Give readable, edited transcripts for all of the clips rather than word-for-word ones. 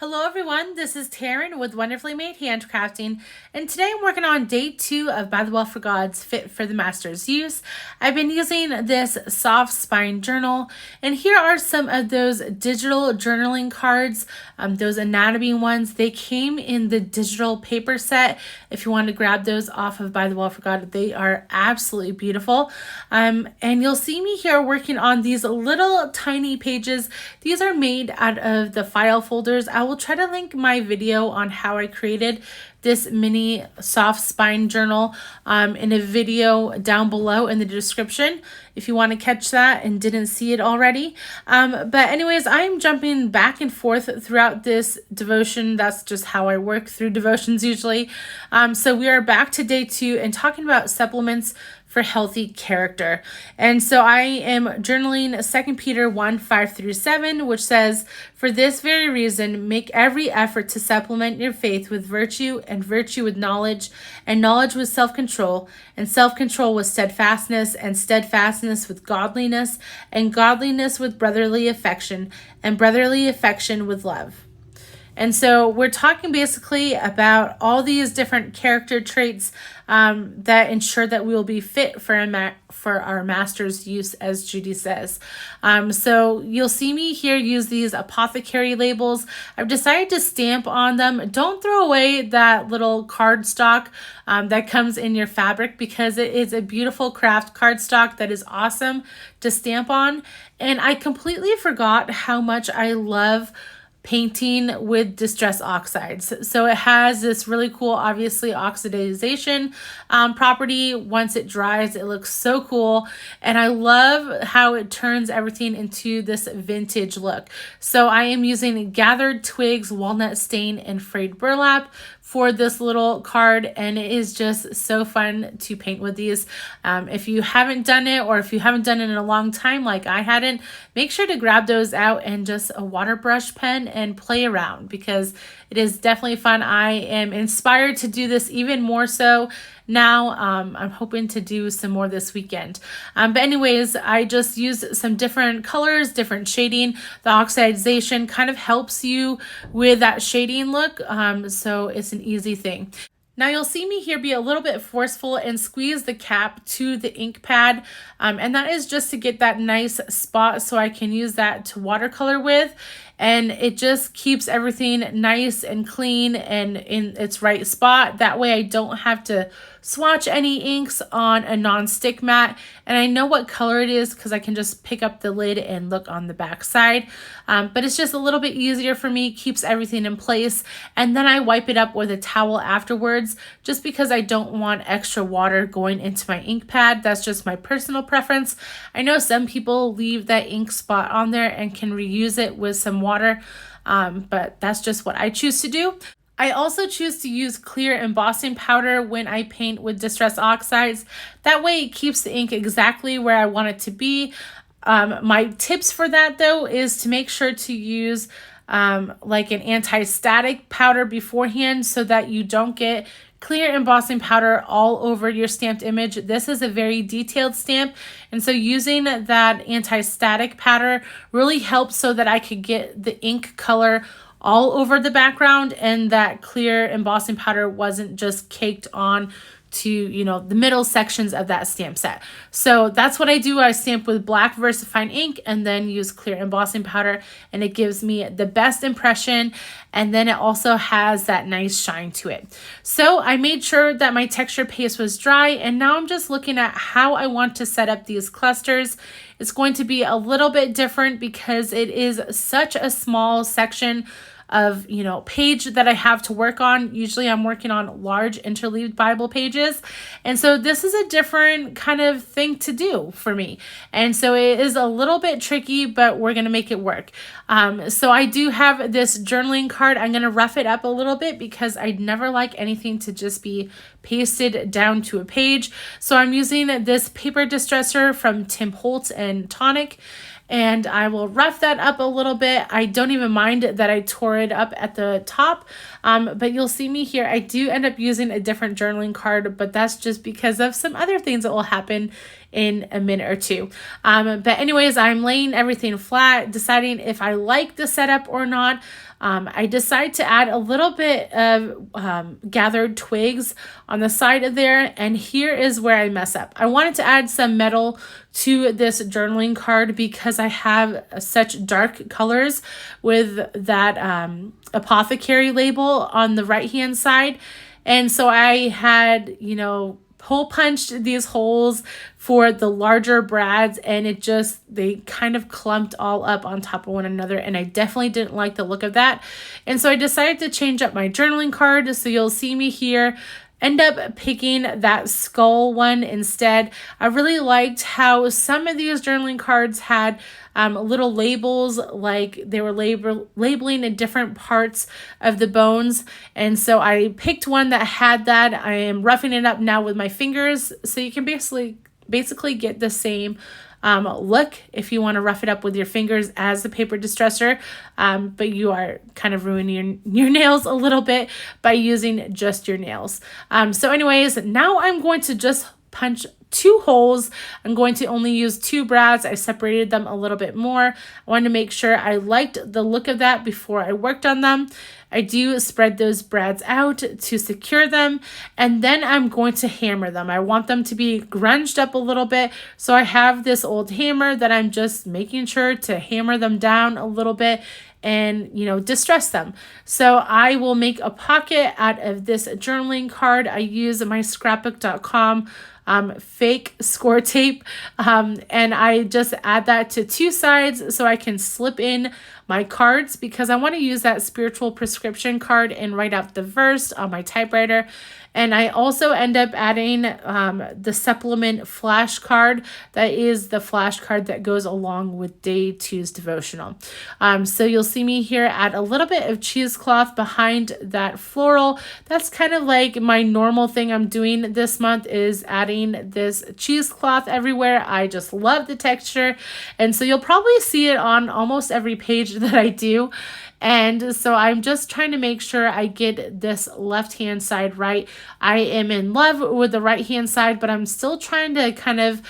Hello everyone, this is Taryn with Wonderfully Made Handcrafting, and today I'm working on day 2 of ByTheWell4God's Fit for the Master's Use. I've been using this soft spine journal, and here are some of those digital journaling cards, those anatomy ones. They came in the digital paper set. If you want to grab those off of ByTheWell4God, they are absolutely beautiful. And you'll see me here working on these little tiny pages. These are made out of the file folders. I will try to link my video on how I created this mini soft spine journal in a video down below in the description if you want to catch that and didn't see it already. But anyways, I'm jumping back and forth throughout this devotion. That's just how I work through devotions usually. So we are back to day 2 and talking about supplements for healthy character. And so I am journaling 2 Peter 1:5-7, which says, "For this very reason, make every effort to supplement your faith with virtue, and virtue with knowledge, and knowledge with self-control, and self-control with steadfastness, and steadfastness with godliness, and godliness with brotherly affection, and brotherly affection with love." And so we're talking basically about all these different character traits that ensure that we will be fit for our master's use, as Judy says. So you'll see me here use these apothecary labels. I've decided to stamp on them. Don't throw away that little cardstock that comes in your fabric, because it is a beautiful craft cardstock that is awesome to stamp on. And I completely forgot how much I love painting with distress oxides. So it has this really cool, obviously, oxidization property. Once it dries, it looks so cool. And I love how it turns everything into this vintage look. So I am using gathered twigs, walnut stain, and frayed burlap for this little card, and it is just so fun to paint with these. If you haven't done it, or if you haven't done it in a long time like I hadn't, make sure to grab those out and just a water brush pen and play around, because it is definitely fun. I am inspired to do this even more so now. I'm hoping to do some more this weekend. But anyways, I just used some different colors, different shading. The oxidization kind of helps you with that shading look. So it's an easy thing. Now you'll see me here be a little bit forceful and squeeze the cap to the ink pad. And that is just to get that nice spot so I can use that to watercolor with. And it just keeps everything nice and clean and in its right spot. That way I don't have to swatch any inks on a non-stick mat. And I know what color it is because I can just pick up the lid and look on the back side. But it's just a little bit easier for me, keeps everything in place. And then I wipe it up with a towel afterwards, just because I don't want extra water going into my ink pad. That's just my personal preference. I know some people leave that ink spot on there and can reuse it with some water, but that's just what I choose to do. I also choose to use clear embossing powder when I paint with distress oxides. That way it keeps the ink exactly where I want it to be. My tips for that though is to make sure to use like an anti-static powder beforehand, so that you don't get clear embossing powder all over your stamped image. This is a very detailed stamp, and so using that anti-static powder really helps so that I could get the ink color all over the background, and that clear embossing powder wasn't just caked on to, you know, the middle sections of that stamp set. So that's what I do. I stamp with black VersaFine ink and then use clear embossing powder, and it gives me the best impression. And then it also has that nice shine to it. So I made sure that my texture paste was dry, and now I'm just looking at how I want to set up these clusters. It's going to be a little bit different because it is such a small section of, you know, page that I have to work on. Usually I'm working on large interleaved Bible pages. And so this is a different kind of thing to do for me. And so it is a little bit tricky, but we're going to make it work. So I do have this journaling card. I'm going to rough it up a little bit because I never like anything to just be pasted down to a page. So I'm using this paper distresser from Holtz and Tonic. And I will rough that up a little bit. I don't even mind that I tore it up at the top, but you'll see me here. I do end up using a different journaling card, but that's just because of some other things that will happen in a minute or two. But anyways, I'm laying everything flat, deciding if I like the setup or not. I decided to add a little bit of gathered twigs on the side of there, and here is where I mess up. I wanted to add some metal to this journaling card because I have such dark colors with that Apothecary label on the right hand side, and so I had, you know, hole punched these holes for the larger brads, and they kind of clumped all up on top of one another, and I definitely didn't like the look of that. And so I decided to change up my journaling card. So you'll see me here end up picking that skull one instead. I really liked how some of these journaling cards had little labels, like they were labeling in different parts of the bones. And so I picked one that had that. I am roughing it up now with my fingers, so you can basically get the same look if you want to rough it up with your fingers as the paper distresser, but you are kind of ruining your nails a little bit by using just your nails. So anyways, now I'm going to just punch 2 holes. I'm going to only use 2 brads. I separated them a little bit more. I wanted to make sure I liked the look of that before I worked on them. I do spread those brads out to secure them, and then I'm going to hammer them. I want them to be grunged up a little bit, so I have this old hammer that I'm just making sure to hammer them down a little bit and, you know, distress them. So I will make a pocket out of this journaling card. I use my scrapbook.com fake score tape, and I just add that to 2 sides so I can slip in my cards, because I want to use that spiritual prescription card and write out the verse on my typewriter. And I also end up adding the supplement flash card. That is the flash card that goes along with day 2's devotional. So you'll see me here add a little bit of cheesecloth behind that floral. That's kind of like my normal thing I'm doing this month, is adding this cheesecloth everywhere. I just love the texture. And so you'll probably see it on almost every page that I do. And so I'm just trying to make sure I get this left-hand side right. I am in love with the right-hand side, but I'm still trying to kind of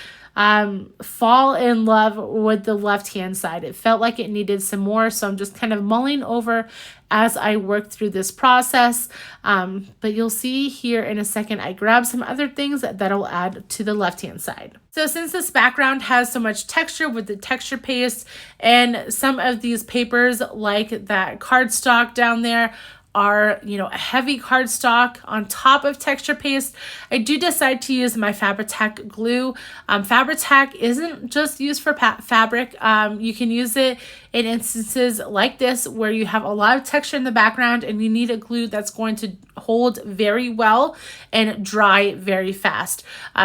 fall in love with the left-hand side. It felt like it needed some more, so I'm just kind of mulling over as I work through this process. But you'll see here in a second, I grab some other things that'll add to the left-hand side. So since this background has so much texture with the texture paste, and some of these papers like that cardstock down there are, you know, a heavy cardstock on top of texture paste, I do decide to use my Fabri-Tac glue. Fabri-Tac isn't just used for fabric. You can use it in instances like this where you have a lot of texture in the background and you need a glue that's going to hold very well and dry very fast.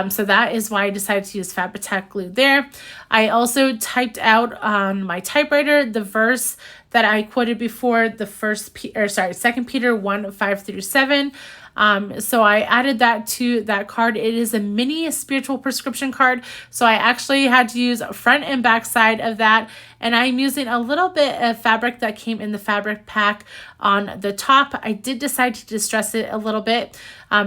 So that is why I decided to use Fabri-Tac glue there. I also typed out on my typewriter the verse that I quoted before, the 2 Peter 1:5-7. So I added that to that card. It is a mini spiritual prescription card. So I actually had to use front and back side of that. And I'm using a little bit of fabric that came in the fabric pack on the top. I did decide to distress it a little bit.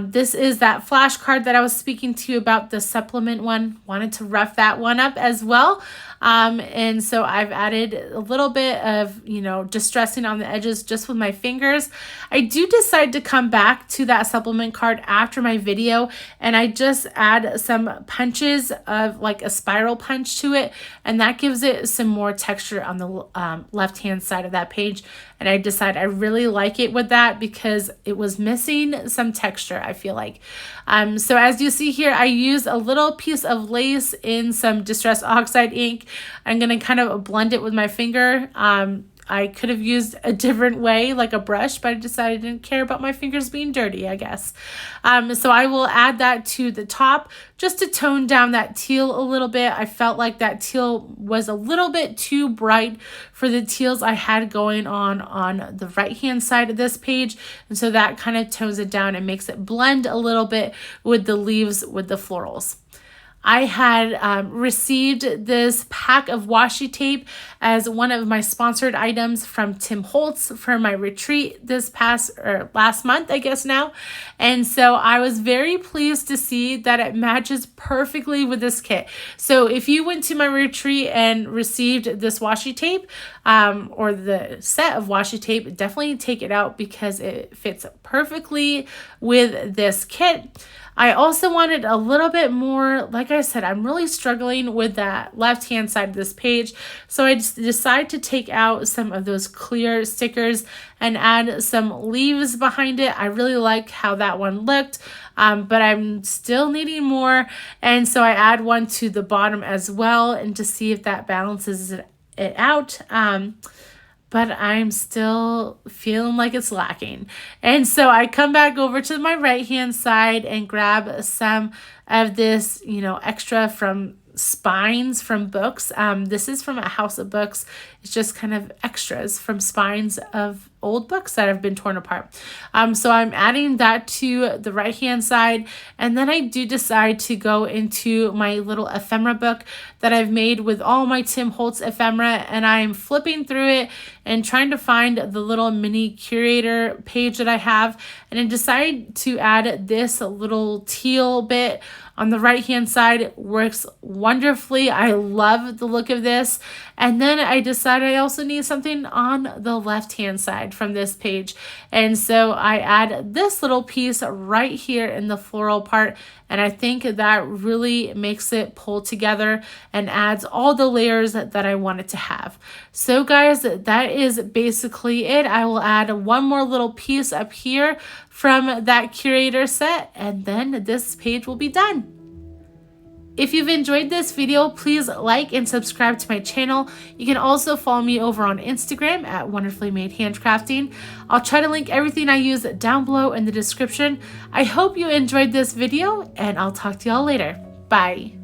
This is that flash card that I was speaking to you about, the supplement one. Wanted to rough that one up as well. And so I've added a little bit of, you know, distressing on the edges just with my fingers. I do decide to come back to that supplement card after my video, and I just add some punches of like a spiral punch to it, and that gives it some more texture on the left-hand side of that page. And I decide I really like it with that because it was missing some texture, I feel like. So as you see here, I use a little piece of lace in some Distress Oxide ink. I'm going to kind of blend it with my finger. I could have used a different way, like a brush, but I decided I didn't care about my fingers being dirty, I guess. So I will add that to the top just to tone down that teal a little bit. I felt like that teal was a little bit too bright for the teals I had going on the right-hand side of this page. And so that kind of tones it down and makes it blend a little bit with the leaves with the florals. I had received this pack of washi tape as one of my sponsored items from Tim Holtz for my retreat this last month, I guess now. And so I was very pleased to see that it matches perfectly with this kit. So if you went to my retreat and received this washi tape, or the set of washi tape, definitely take it out because it fits perfectly with this kit. I also wanted a little bit more, like I said, I'm really struggling with that left-hand side of this page. So I just decided to take out some of those clear stickers and add some leaves behind it. I really like how that one looked, but I'm still needing more. And so I add one to the bottom as well, and to see if that balances it out. But I'm still feeling like it's lacking. And so I come back over to my right-hand side and grab some of this, extra from spines from books. This is from a house of books. It's just kind of extras from spines of old books that have been torn apart. So I'm adding that to the right hand side, and then I do decide to go into my little ephemera book that I've made with all my Tim Holtz ephemera, and I'm flipping through it and trying to find the little mini curator page that I have, and I decide to add this little teal bit on the right hand side. It works wonderfully. I love the look of this. And then I decided I also need something on the left hand side from this page. And so I add this little piece right here in the floral part. And I think that really makes it pull together and adds all the layers that I want it to have. So guys, that is basically it. I will add one more little piece up here from that Curator set, and then this page will be done. If you've enjoyed this video, please like and subscribe to my channel. You can also follow me over on Instagram at Wonderfully Made Handcrafting. I'll try to link everything I use down below in the description. I hope you enjoyed this video, and I'll talk to y'all later. Bye.